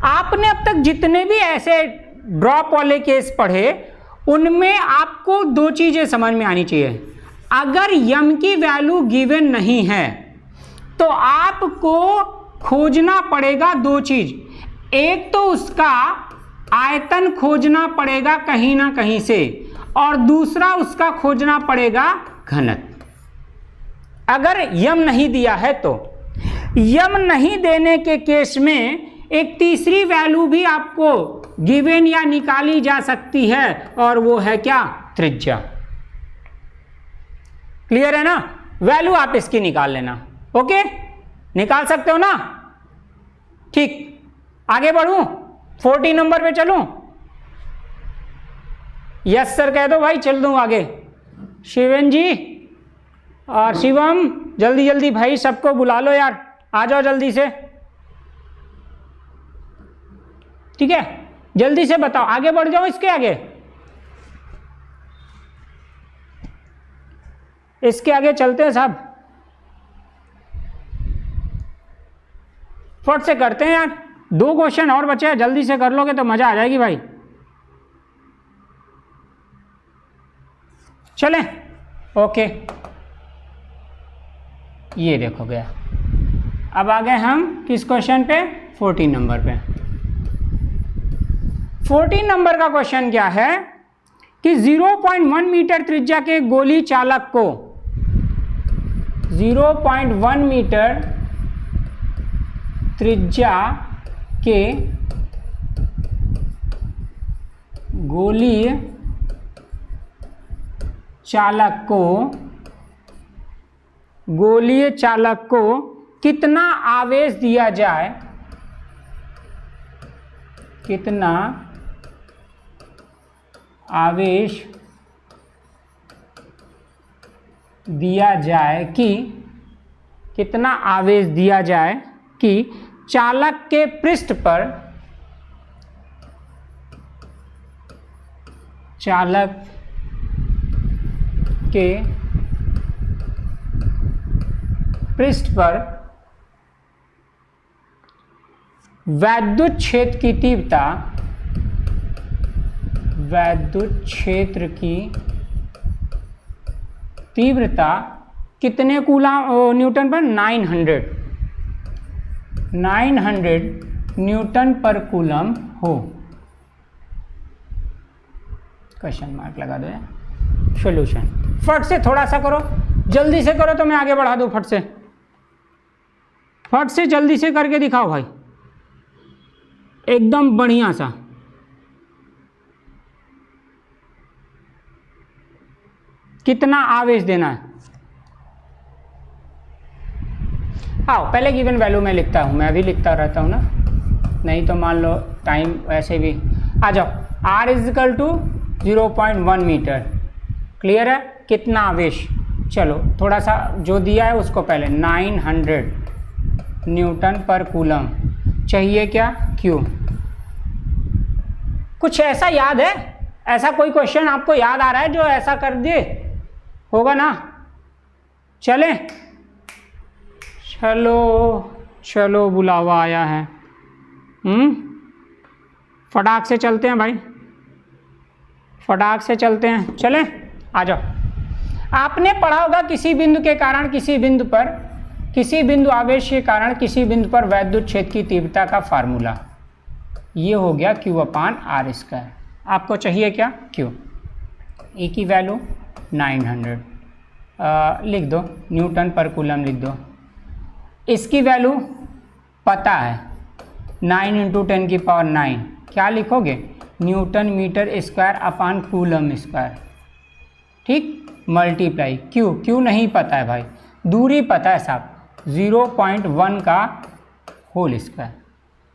आपने अब तक जितने भी ऐसे ड्रॉप वाले केस पढ़े उनमें आपको दो चीजें समझ में आनी चाहिए। अगर यम की वैल्यू गिवन नहीं है तो आपको खोजना पड़ेगा दो चीज, एक तो उसका आयतन खोजना पड़ेगा कहीं ना कहीं से, और दूसरा उसका खोजना पड़ेगा घनत्व। अगर यम नहीं दिया है तो यम नहीं देने के केस में एक तीसरी वैल्यू भी आपको गिवन या निकाली जा सकती है, और वो है क्या, त्रिज्या। क्लियर है ना, वैल्यू आप इसकी निकाल लेना। ओके, निकाल सकते हो ना, ठीक। आगे बढ़ूं, 40 नंबर पे चलूं, यस सर कह दो भाई, चल दूं आगे। शिवन जी और शिवम, जल्दी जल्दी भाई सबको बुला लो यार, आ जाओ जल्दी से, ठीक है, जल्दी से बताओ, आगे बढ़ जाओ। इसके आगे चलते हैं साहब, फट से करते हैं यार, 2 क्वेश्चन और बचे हैं, जल्दी से कर लोगे तो मजा आ जाएगी भाई। चलें, ओके, ये देखो गया। अब आ गए हम किस क्वेश्चन पे, 14 नंबर पे। 14 नंबर का क्वेश्चन क्या है कि 0.1 मीटर त्रिज्या के गोली चालक को 0.1 मीटर त्रिज्या के गोली चालक को कितना आवेश दिया जाए, कितना आवेश दिया जाए कि, कितना आवेश दिया जाए कि चालक के पृष्ठ पर, चालक के पृष्ठ पर वैद्युत क्षेत्र की तीव्रता, वैद्युत क्षेत्र की तीव्रता कितने कूलम न्यूटन पर, 900 न्यूटन पर कूलम हो। क्वेश्चन मार्क लगा दो यार। सॉल्यूशन फट से थोड़ा सा करो, जल्दी से करो तो मैं आगे बढ़ा दूं, फट से जल्दी से करके दिखाओ भाई, एकदम बढ़िया सा। कितना आवेश देना है, आओ पहले गिवन वैल्यू मैं लिखता हूँ, मैं भी लिखता रहता हूँ ना, नहीं तो मान लो टाइम वैसे भी आ जाओ। R is equal to 0.1 metre, clear है, कितना आवेश, चलो थोड़ा सा जो दिया है उसको पहले 900 न्यूटन पर कूलम चाहिए, क्या Q। कुछ ऐसा याद है, ऐसा कोई क्वेश्चन आपको याद आ रहा है जो ऐसा कर दे, होगा ना। चले, चलो बुलावा आया है, फटाक से चलते हैं भाई, फटाक से चलते हैं, चलें आ जाओ। आपने पढ़ा होगा किसी बिंदु के कारण किसी बिंदु आवेश के कारण किसी बिंदु पर वैद्युत क्षेत्र की तीव्रता का फार्मूला, ये हो गया Q/R²। आपको चाहिए क्या, Q। E की वैल्यू 900 लिख दो, न्यूटन पर कूलम लिख दो। इसकी वैल्यू पता है, 9 × 10⁹, क्या लिखोगे, newton metre square upon coulomb square, ठीक, मल्टीप्लाई Q नहीं पता है भाई, दूरी पता है साहब, 0.1 का होल स्क्वायर।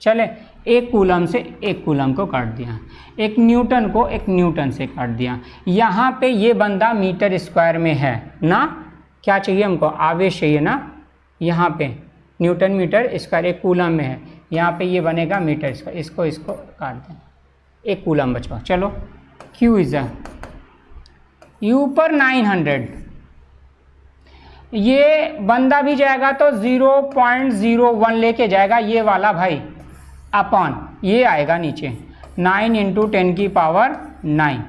चले, एक कूलम से एक कूलम को काट दिया, एक न्यूटन को एक न्यूटन से काट दिया। यहाँ पे ये बंदा मीटर स्क्वायर में है ना, क्या चाहिए हमको, आवेश चाहिए ना। यहाँ पे न्यूटन मीटर स्क्वायर, एक कूलम में है, यहाँ पे ये बनेगा मीटर स्क्वायर, इसको काट दें, एक कूलम बचवा। चलो Q इज U पर 900, ये बंदा भी जाएगा तो 0.01 लेके जाएगा ये वाला भाई, अपॉन ये आएगा नीचे 9 × 10⁻⁹,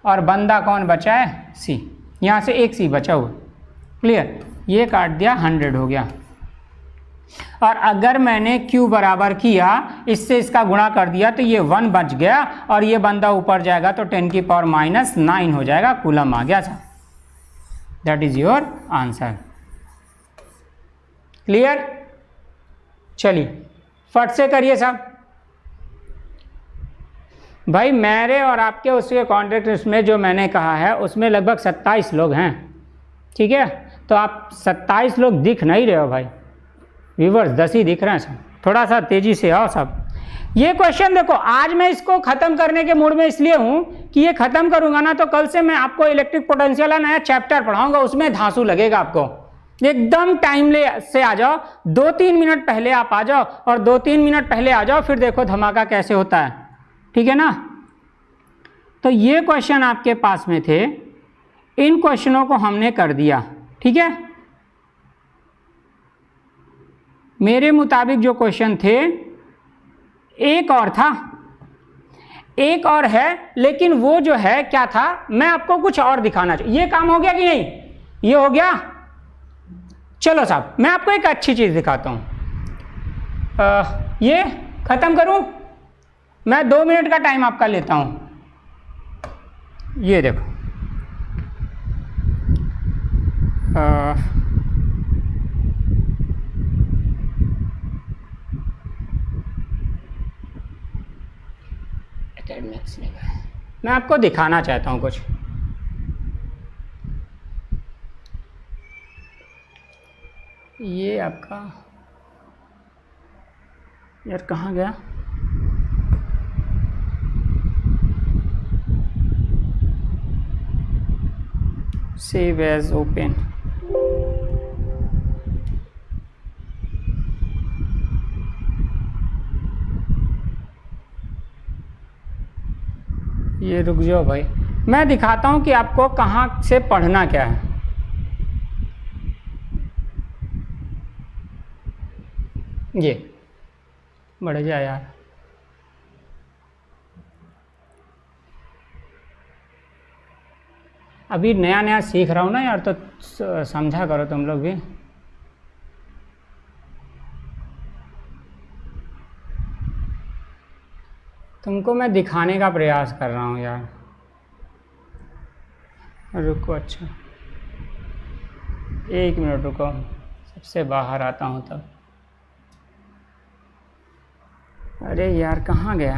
और बंदा कौन बचा है, C, यहाँ से एक C बचा हुआ। क्लियर, ये काट दिया, 100 हो गया। और अगर मैंने Q बराबर किया, इससे इसका गुणा कर दिया तो ये 1 बच गया, और ये बंदा ऊपर जाएगा तो 10⁻⁹ हो जाएगा, कूलम आ गया था। That is your answer. Clear, चलिए फट से करिए साहब। भाई मेरे और आपके उसके कॉन्ट्रैक्ट उसमें जो मैंने कहा है उसमें लगभग 27 लोग हैं, ठीक है। तो आप 27 लोग दिख नहीं रहे हो भाई, व्यूवर्स 10 ही दिख रहे हैं सब, थोड़ा सा तेज़ी से आओ सब। ये क्वेश्चन देखो, आज मैं इसको ख़त्म करने के मूड में इसलिए हूँ कि ये ख़त्म करूँगा ना तो कल से मैं आपको इलेक्ट्रिक पोटेंशियल का नया चैप्टर पढ़ाऊँगा, उसमें धांसू लगेगा आपको। एकदम टाइमली से आ जाओ, 2-3 मिनट पहले आप आ जाओ, और 2-3 मिनट पहले आ जाओ, फिर देखो धमाका कैसे होता है, ठीक है ना। तो ये क्वेश्चन आपके पास में थे, इन क्वेश्चनों को हमने कर दिया, ठीक है। मेरे मुताबिक जो क्वेश्चन थे, एक और था, एक और है, लेकिन वो जो है क्या था, मैं आपको कुछ और दिखाना चाहिए। ये काम हो गया कि नहीं, ये हो गया। चलो साहब मैं आपको एक अच्छी चीज़ दिखाता हूँ, ये ख़त्म करूँ मैं, 2 मिनट का टाइम आपका लेता हूँ। ये देखो, मैं आपको दिखाना चाहता हूँ कुछ। ये आपका यार कहाँ गया, सेव एज ओपन, ये रुक जाओ भाई, मैं दिखाता हूँ कि आपको कहाँ से पढ़ना क्या है। ये बढ़ जा यार, अभी नया नया सीख रहा हूँ ना यार, तो समझा करो तुम लोग भी। तुमको मैं दिखाने का प्रयास कर रहा हूँ यार, रुको। अच्छा 1 मिनट रुको, सबसे बाहर आता हूँ तब। अरे यार कहाँ गया,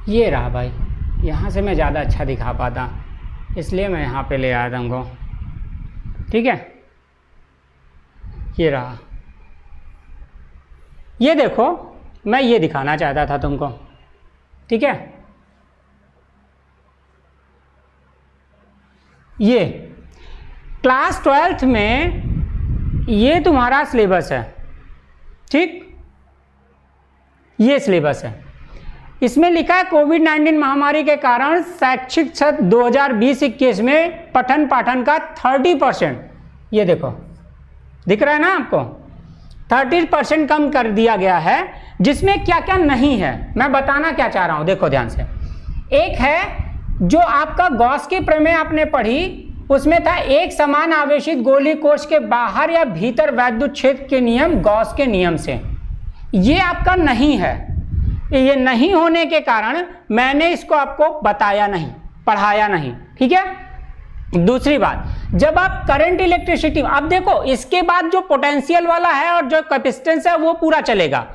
ये रहा भाई, यहाँ से मैं ज़्यादा अच्छा दिखा पाता, इसलिए मैं यहाँ पे ले आया तुमको, ठीक है। ये रहा, ये देखो, मैं ये दिखाना चाहता था तुमको, ठीक है। ये क्लास 12th में ये तुम्हारा सिलेबस है, ठीक, ये सिलेबस है। इसमें लिखा है कोविड-19 महामारी के कारण शैक्षिक सत्र 2020-21 में पठन पाठन का 30%, ये देखो दिख रहा है ना आपको, 30% कम कर दिया गया है। जिसमें क्या क्या नहीं है मैं बताना क्या चाह रहा हूं, देखो ध्यान से। एक है जो आपका गॉस की प्रमेय आपने पढ़ी, उसमें था एक समान आवेशित गोलीय कोश के बाहर या भीतर वैद्युत क्षेत्र के नियम गॉस के नियम से, ये आपका नहीं है। ये नहीं होने के कारण मैंने इसको आपको बताया नहीं, पढ़ाया नहीं, ठीक है। दूसरी बात, जब आप करंट इलेक्ट्रिसिटी, अब देखो इसके बाद जो पोटेंशियल वाला है और जो कैपेसिटेंस है वो पूरा चलेगा,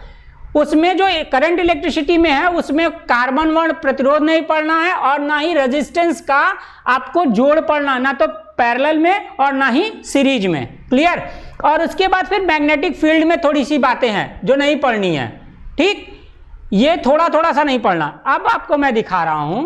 उसमें जो करंट इलेक्ट्रिसिटी में है उसमें कार्बन वर्ण प्रतिरोध नहीं पढ़ना है और ना ही रेजिस्टेंस का आपको जोड़ पढ़ना, ना तो पैरेलल में और ना ही सीरीज में। क्लियर? और उसके बाद फिर मैग्नेटिक फील्ड में थोड़ी सी बातें हैं जो नहीं पढ़नी है, ठीक, ये थोड़ा थोड़ा सा नहीं पढ़ना। अब आपको मैं दिखा रहा हूं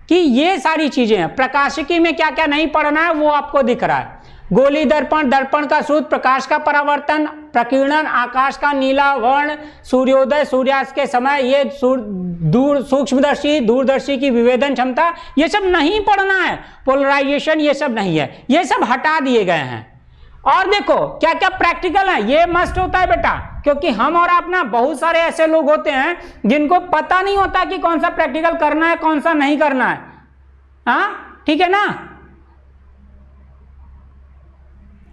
कि ये सारी चीजें हैं। प्रकाशिकी में क्या क्या नहीं पढ़ना है वो आपको दिख रहा है। गोली दर्पण, दर्पण का सूत्र, प्रकाश का परावर्तन, प्रकीर्णन, आकाश का नीला वर्ण, सूर्योदय सूर्यास्त के समय, ये दूर सूक्ष्मदर्शी दूरदर्शी की विवेदन क्षमता, ये सब नहीं पढ़ना है। पोलराइजेशन ये सब नहीं है, ये सब हटा दिए गए हैं। और देखो क्या क्या प्रैक्टिकल है, ये मस्ट होता है बेटा, क्योंकि हम और आप ना बहुत सारे ऐसे लोग होते हैं जिनको पता नहीं होता कि कौन सा प्रैक्टिकल करना है कौन सा नहीं करना है। हाँ ठीक है ना,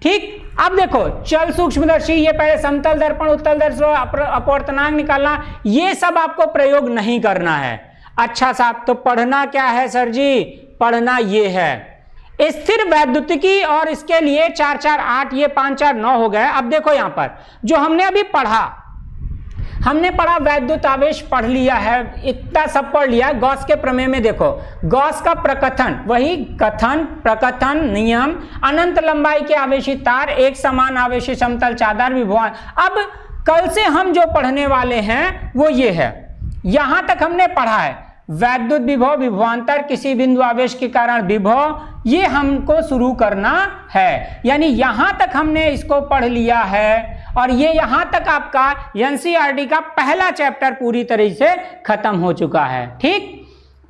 ठीक। अब देखो चल सूक्ष्मदर्शी, ये पहले समतल दर्पण, उत्तल दर्पण, अपवर्तनांक निकालना, ये सब आपको प्रयोग नहीं करना है। अच्छा साहब, तो पढ़ना क्या है सर जी? पढ़ना ये है स्थिर वैद्युतिकी, और इसके लिए 4 4 8, ये 5 4 9 हो गए। अब देखो यहां पर जो हमने अभी पढ़ा, हमने पढ़ा वैद्युत आवेश पढ़ लिया है, इतना सब पढ़ लिया। गॉस के प्रमेय में देखो, गॉस का प्रकथन, वही कथन प्रकथन नियम, अनंत लंबाई के आवेशित तार, एक समान आवेशित समतल चादर, विभवान। अब कल से हम जो पढ़ने वाले हैं वो ये है, यहां तक हमने पढ़ा है वैद्युत विभव, विभवांतर, किसी बिंदु आवेश के कारण विभव, ये हमको शुरू करना है। यानी यहां तक हमने इसको पढ़ लिया है और ये यहां तक आपका एनसीईआरटी का पहला चैप्टर पूरी तरह से खत्म हो चुका है। ठीक,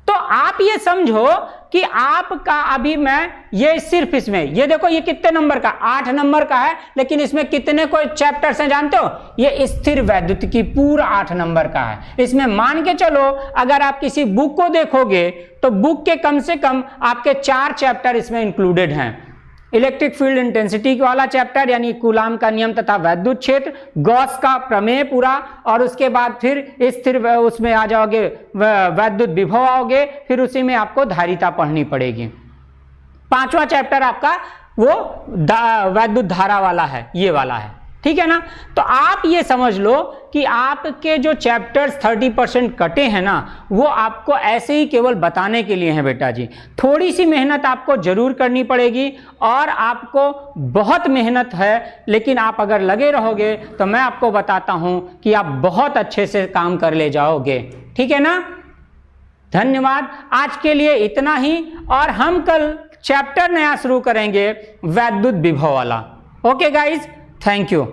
तो आप ये समझो कि आपका अभी मैं ये सिर्फ इसमें, ये देखो ये कितने नंबर का, 8 नंबर का है, लेकिन इसमें कितने कोई चैप्टर्स हैं जानते हो? ये स्थिर वैद्युतिकी पूरा 8 नंबर का है। इसमें मान के चलो अगर आप किसी बुक को देखोगे तो बुक के कम से कम आपके 4 चैप्टर इसमें इंक्लूडेड हैं। इलेक्ट्रिक फील्ड इंटेंसिटी वाला चैप्टर यानी कूलाम का नियम तथा वैद्युत क्षेत्र, गॉस का प्रमेय पूरा, और उसके बाद फिर स्थिर उसमें आ जाओगे, वैद्युत विभव आओगे, फिर उसी में आपको धारिता पढ़नी पड़ेगी। 5वां चैप्टर आपका वो वैद्युत धारा वाला है, ये वाला है। ठीक है ना, तो आप ये समझ लो कि आपके जो चैप्टर्स 30% कटे हैं ना, वो आपको ऐसे ही केवल बताने के लिए हैं बेटा जी। थोड़ी सी मेहनत आपको जरूर करनी पड़ेगी और आपको बहुत मेहनत है, लेकिन आप अगर लगे रहोगे तो मैं आपको बताता हूं कि आप बहुत अच्छे से काम कर ले जाओगे। ठीक है ना, धन्यवाद। आज के लिए इतना ही, और हम कल चैप्टर नया शुरू करेंगे वैद्युत विभव वाला। Okay guys, thank you.